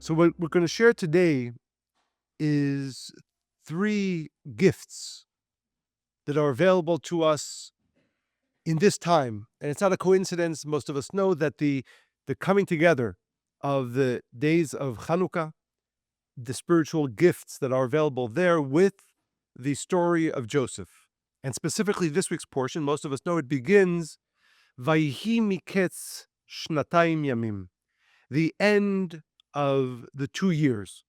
So what we're going to share today is 3 gifts that are available to us in this time. And it's not a coincidence. Most of us know that the coming together of the days of Hanukkah, the spiritual gifts that are available there with the story of Joseph. And specifically this week's portion, most of us know it begins, Vayihi Miketz Shnatayim Yamim, the end of the 2 years.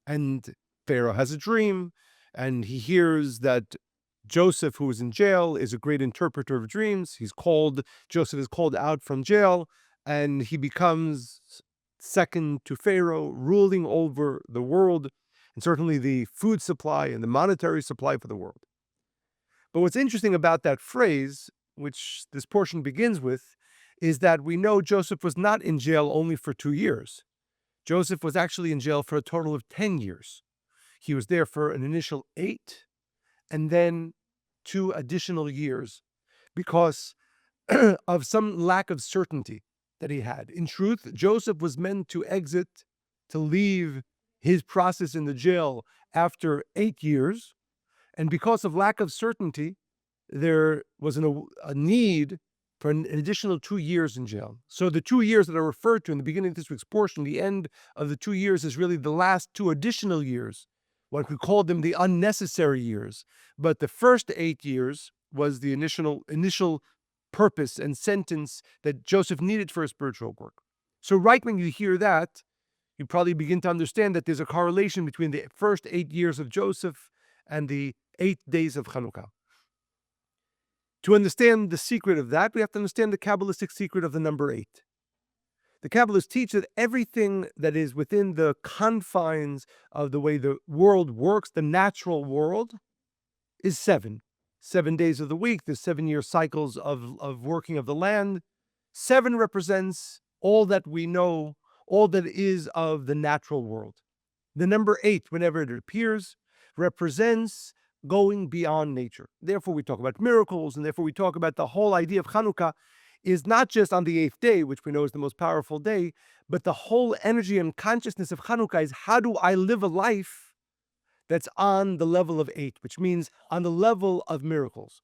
And Pharaoh has a dream, and he hears that Joseph, who is in jail, is a great interpreter of dreams. Joseph is called out from jail, and he becomes second to Pharaoh, ruling over the world, and certainly the food supply and the monetary supply for the world. But what's interesting about that phrase, which this portion begins with, is that we know Joseph was not in jail only for 2 years. Joseph was actually in jail for a total of 10 years. He was there for an initial 8 and then 2 additional years because of some lack of certainty that he had. In truth, Joseph was meant to leave his process in the jail after 8 years. And because of lack of certainty, there was a need for an additional 2 years in jail. So the 2 years that are referred to in the beginning of this week's portion, the end of the 2 years is really the last 2 additional years. One could call them the unnecessary years. But the first 8 years was the initial purpose and sentence that Joseph needed for his spiritual work. So right when you hear that, you probably begin to understand that there's a correlation between the first 8 years of Joseph and the 8 days of Hanukkah. To understand the secret of that, we have to understand the Kabbalistic secret of the number 8. The Kabbalists teach that everything that is within the confines of the way the world works, the natural world, is 7. 7 days of the week, the 7-year cycles of working of the land. 7 represents all that we know, all that is of the natural world. The number 8, whenever it appears, represents going beyond nature. Therefore, we talk about miracles, and therefore we talk about the whole idea of Hanukkah is not just on the 8th day, which we know is the most powerful day, but the whole energy and consciousness of Hanukkah is how do I live a life that's on the level of 8, which means on the level of miracles.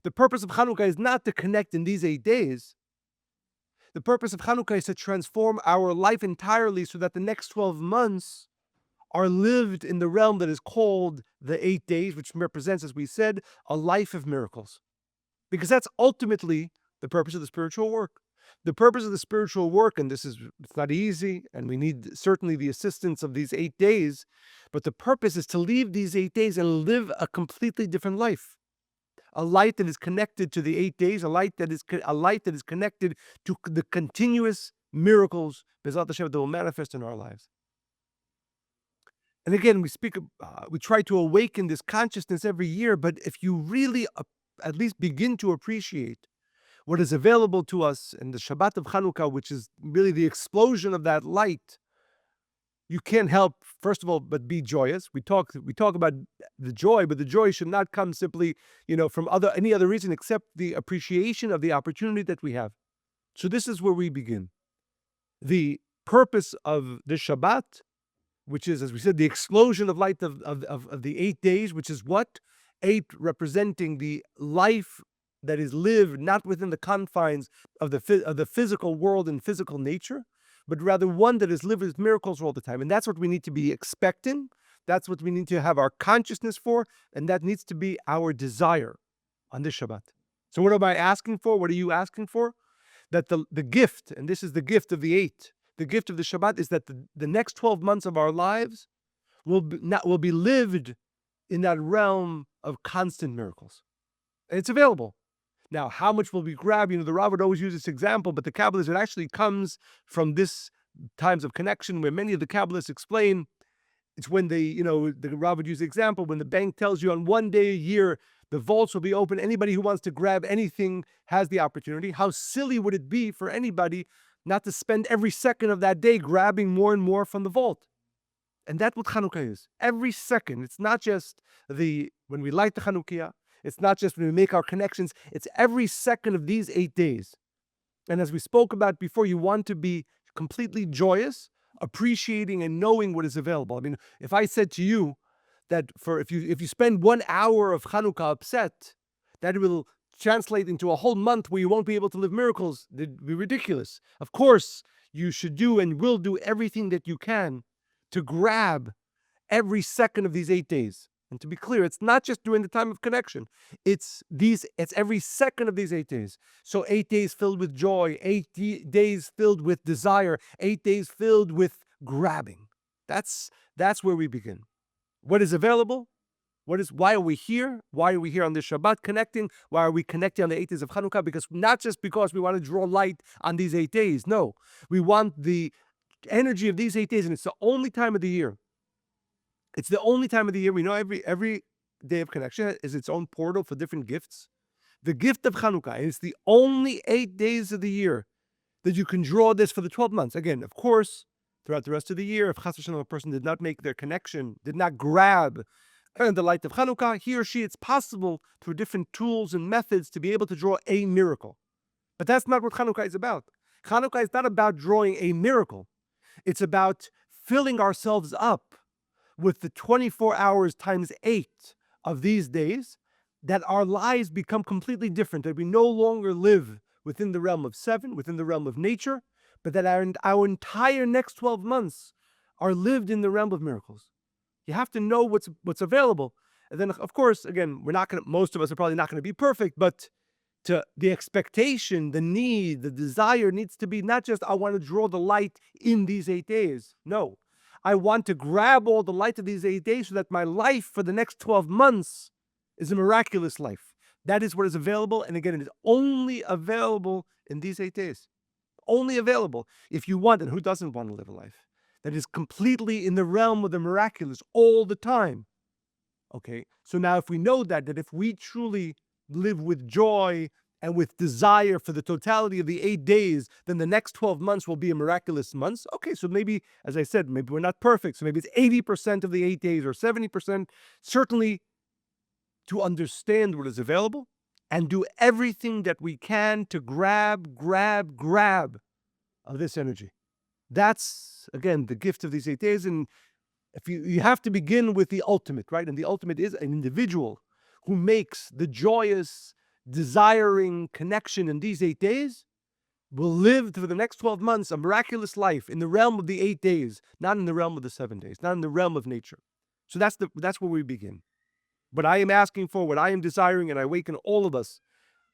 The purpose of Hanukkah is not to connect in these 8 days. The purpose of Hanukkah is to transform our life entirely so that the next 12 months are lived in the realm that is called the 8 days, which represents, as we said, a life of miracles. Because that's ultimately the purpose of the spiritual work. The purpose of the spiritual work, and it's not easy, and we need certainly the assistance of these 8 days, but the purpose is to leave these 8 days and live a completely different life. A life that is connected to the 8 days, a life that is connected to the continuous miracles B'ezrat Hashem that will manifest in our lives. And again, we try to awaken this consciousness every year, but if you really at least begin to appreciate what is available to us in the Shabbat of Hanukkah, which is really the explosion of that light, you can't help, first of all, but be joyous. We talk about the joy, but the joy should not come simply, from any other reason except the appreciation of the opportunity that we have. So this is where we begin. The purpose of this Shabbat, which is, as we said, the explosion of light of the 8 days, which is what? 8 representing the life that is lived not within the confines of the physical world and physical nature, but rather one that is lived with miracles all the time. And that's what we need to be expecting. That's what we need to have our consciousness for, and that needs to be our desire on this Shabbat. So what am I asking for? What are you asking for? That the gift, and this is the gift of the 8, the gift of the Shabbat is that the next 12 months of our lives will be lived in that realm of constant miracles. And it's available. Now, how much will we grab? The Rav would always use this example, but the Kabbalists, it actually comes from this times of connection where many of the Kabbalists explain it's when the Rav would use the example when the bank tells you on one day a year the vaults will be open. Anybody who wants to grab anything has the opportunity. How silly would it be for anybody not to spend every second of that day grabbing more and more from the vault? And that's what Hanukkah is. Every second. It's not just when we light the Hanukkah. It's not just when we make our connections. It's every second of these 8 days. And as we spoke about before, you want to be completely joyous appreciating and knowing what is available. I mean, if I said to you that if you spend 1 hour of Hanukkah upset, that will translate into a whole month where you won't be able to live miracles, it'd be ridiculous. Of course, you should do and will do everything that you can to grab every second of these 8 days. And to be clear, it's not just during the time of connection. It's every second of these 8 days. So 8 days filled with joy, days filled with desire, 8 days filled with grabbing. That's where we begin. What is available? Why are we here? Why are we here on this Shabbat connecting? Why are we connecting on the 8 days of Hanukkah? Not just because we want to draw light on these 8 days. No, we want the energy of these 8 days, and it's the only time of the year. It's the only time of the year. We know every day of connection is its own portal for different gifts. The gift of Hanukkah is the only 8 days of the year that you can draw this for the 12 months. Again, of course, throughout the rest of the year, if Chas v'Shalom a person did not make their connection, did not grab the light of Hanukkah, he or she, it's possible through different tools and methods to be able to draw a miracle. But that's not what Hanukkah is about. Hanukkah is not about drawing a miracle. It's about filling ourselves up with the 24 hours times 8 of these days, that our lives become completely different, that we no longer live within the realm of 7, within the realm of nature, but that our entire next 12 months are lived in the realm of miracles. You have to know what's available. And then, of course, again, most of us are probably not going to be perfect, but the expectation, the need, the desire needs to be not just, I want to draw the light in these 8 days. No. I want to grab all the light of these 8 days so that my life for the next 12 months is a miraculous life. That is what is available. And again, it is only available in these 8 days. Only available if you want, and who doesn't want to live a life that is completely in the realm of the miraculous all the time? Okay, so now if we know that if we truly live with joy and with desire for the totality of the 8 days, then the next 12 months will be a miraculous months. Okay, so maybe, as I said, maybe we're not perfect. So maybe it's 80% of the 8 days or 70%. Certainly to understand what is available and do everything that we can to grab of this energy. That's, again, the gift of these 8 days. And if you have to begin with the ultimate, right? And the ultimate is an individual who makes the joyous, desiring connection in these 8 days will live for the next 12 months a miraculous life in the realm of the 8 days, not in the realm of the 7 days, not in the realm of nature. So that's where we begin. What I am asking for, what I am desiring, and I awaken all of us,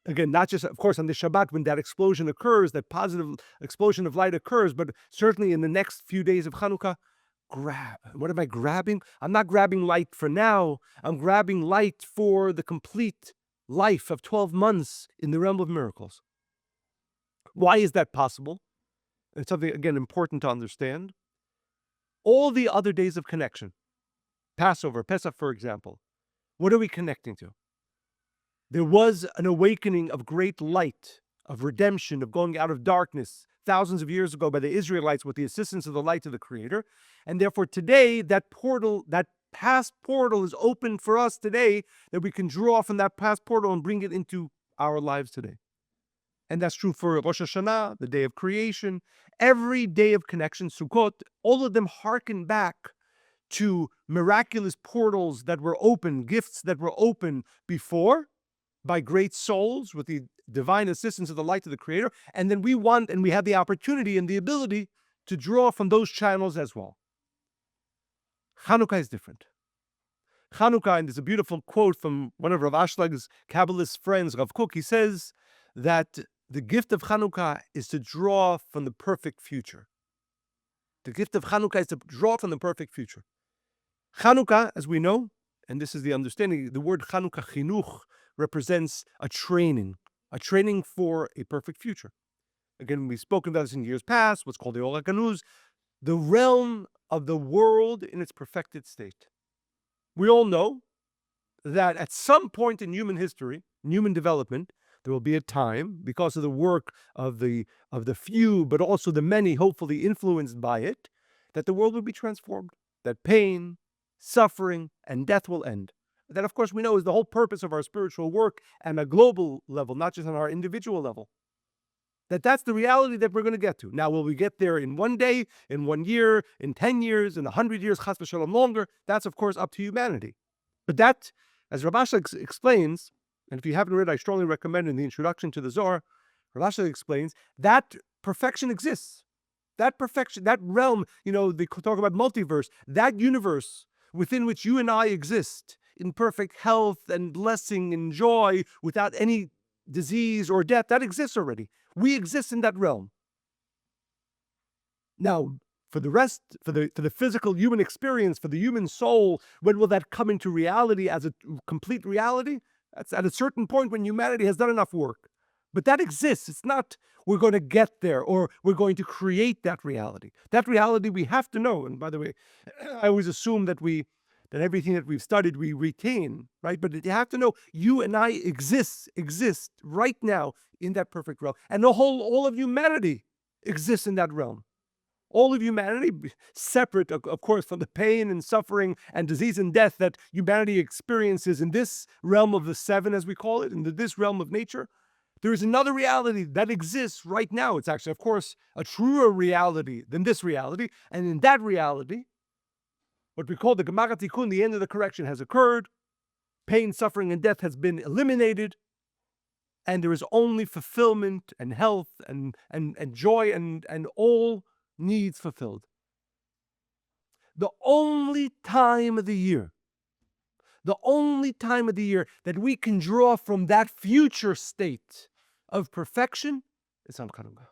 again, not just, of course, on the Shabbat when that explosion occurs, that positive explosion of light occurs, but certainly in the next few days of Hanukkah, grab. What am I grabbing? I'm not grabbing light for now. I'm grabbing light for the complete life of 12 months in the realm of miracles. Why is that possible? It's something, again, important to understand. All the other days of connection, Passover, Pesach, for example, what are we connecting to? There was an awakening of great light, of redemption, of going out of darkness thousands of years ago by the Israelites with the assistance of the light of the Creator. And therefore today, that portal, that past portal is open for us today, that we can draw from that past portal and bring it into our lives today. And that's true for Rosh Hashanah, the day of creation, every day of connection, Sukkot, all of them hearken back to miraculous portals that were open, gifts that were open before by great souls with the divine assistance of the light of the Creator. And then we have the opportunity and the ability to draw from those channels as well. Hanukkah is different. Hanukkah, and there's a beautiful quote from one of Rav Ashlag's Kabbalist friends, Rav Kook. He says that the gift of Hanukkah is to draw from the perfect future. The gift of Hanukkah is to draw from the perfect future. Hanukkah, as we know, and this is the understanding, the word Hanukkah, chinuch, represents a training for a perfect future. Again, we've spoken about this in years past, what's called the Or HaGanuz, the realm of the world in its perfected state. We all know that at some point in human history, in human development, there will be a time, because of the work of the few, but also the many, hopefully influenced by it, that the world will be transformed, that pain, suffering, and death will end. That, of course, we know is the whole purpose of our spiritual work on a global level, not just on our individual level. That's the reality that we're going to get to. Now, will we get there in 1 day, in 1 year, in 10 years, in 100 years, chas v'shalom longer? That's, of course, up to humanity. But that, as Rav Asher explains, and if you haven't read, I strongly recommend in the introduction to the Zohar, Rav Asher explains that perfection exists. That perfection, that realm, they talk about multiverse, that universe within which you and I exist in perfect health and blessing and joy without any disease or death, that exists already. We exist in that realm. Now, for the rest, for the physical human experience, for the human soul, when will that come into reality as a complete reality? That's at a certain point when humanity has done enough work. But that exists. It's not we're going to get there or we're going to create that reality. That reality we have to know. And by the way, I always assume that everything that we've studied we retain, right? But you have to know you and I exist right now in that perfect realm. And all of humanity exists in that realm. All of humanity, separate, of course, from the pain and suffering and disease and death that humanity experiences in this realm of the seven, as we call it, in this realm of nature, there is another reality that exists right now. It's actually, of course, a truer reality than this reality. And in that reality, what we call the Gemara Tikkun, the end of the correction has occurred. Pain, suffering, and death has been eliminated. And there is only fulfillment and health and joy and all needs fulfilled. The only time of the year that we can draw from that future state of perfection is on Hanukkah.